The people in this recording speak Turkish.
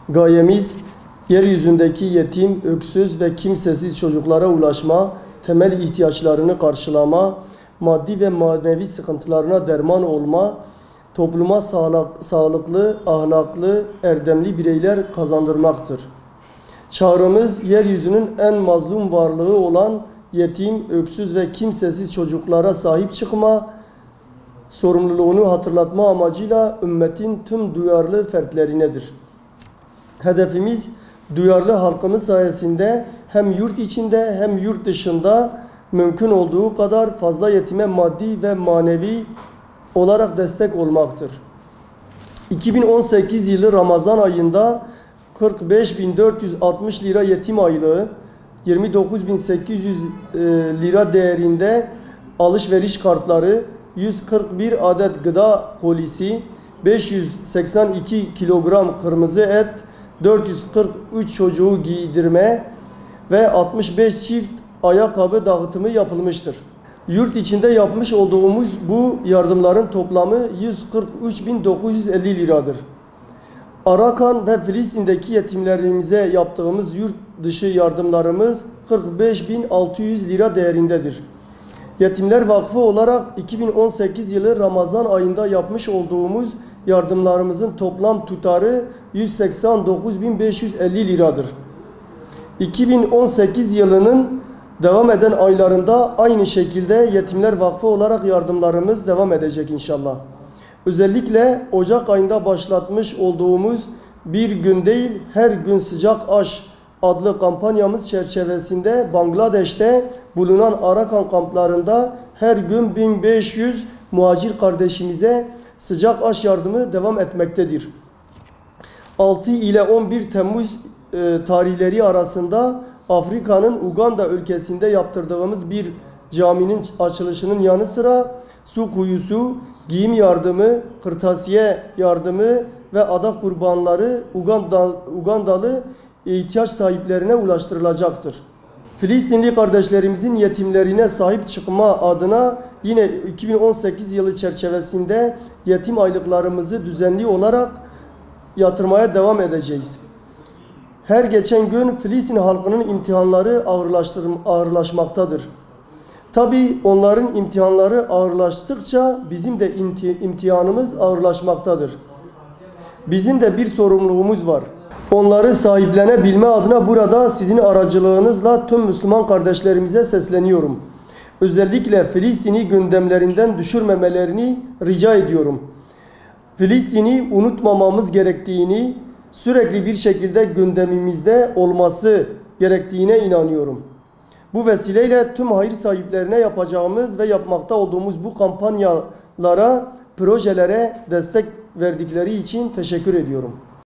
Gayemiz, yeryüzündeki yetim, öksüz ve kimsesiz çocuklara ulaşma, temel ihtiyaçlarını karşılama, maddi ve manevi sıkıntılarına derman olma, topluma sağlıklı, ahlaklı, erdemli bireyler kazandırmaktır. Çağrımız, yeryüzünün en mazlum varlığı olan yetim, öksüz ve kimsesiz çocuklara sahip çıkma, sorumluluğunu hatırlatma amacıyla ümmetin tüm duyarlı fertlerinedir. Hedefimiz, duyarlı halkımız sayesinde hem yurt içinde hem yurt dışında mümkün olduğu kadar fazla yetime maddi ve manevi olarak destek olmaktır. 2018 yılı Ramazan ayında 45.460 lira yetim aylığı, 29.800 lira değerinde alışveriş kartları, 141 adet gıda kolisi, 582 kilogram kırmızı et, 443 çocuğu giydirme ve 65 çift ayakkabı dağıtımı yapılmıştır. Yurt içinde yapmış olduğumuz bu yardımların toplamı 143.950 liradır. Arakan ve Filistin'deki yetimlerimize yaptığımız yurt dışı yardımlarımız 45.600 lira değerindedir. Yetimler Vakfı olarak 2018 yılı Ramazan ayında yapmış olduğumuz yardımlarımızın toplam tutarı 189.550 liradır. 2018 yılının devam eden aylarında aynı şekilde Yetimler Vakfı olarak yardımlarımız devam edecek inşallah. Özellikle Ocak ayında başlatmış olduğumuz Bir Gün Değil Her Gün Sıcak Aş adlı kampanyamız çerçevesinde Bangladeş'te bulunan Arakan kamplarında her gün 1500 muhacir kardeşimize sıcak aş yardımı devam etmektedir. 6 ile 11 Temmuz tarihleri arasında Afrika'nın Uganda ülkesinde yaptırdığımız bir caminin açılışının yanı sıra su kuyusu, giyim yardımı, kırtasiye yardımı ve adak kurbanları Ugandalı ihtiyaç sahiplerine ulaştırılacaktır. Filistinli kardeşlerimizin yetimlerine sahip çıkma adına yine 2018 yılı çerçevesinde yetim aylıklarımızı düzenli olarak yatırmaya devam edeceğiz. Her geçen gün Filistin halkının imtihanları ağırlaşmaktadır. Tabii onların imtihanları ağırlaştıkça bizim de imtihanımız ağırlaşmaktadır. Bizim de bir sorumluluğumuz var. Onları sahiplenebilme adına burada sizin aracılığınızla tüm Müslüman kardeşlerimize sesleniyorum. Özellikle Filistin'i gündemlerinden düşürmemelerini rica ediyorum. Filistin'i unutmamamız gerektiğini, sürekli bir şekilde gündemimizde olması gerektiğine inanıyorum. Bu vesileyle tüm hayır sahiplerine yapacağımız ve yapmakta olduğumuz bu kampanyalara, projelere destek verdikleri için teşekkür ediyorum.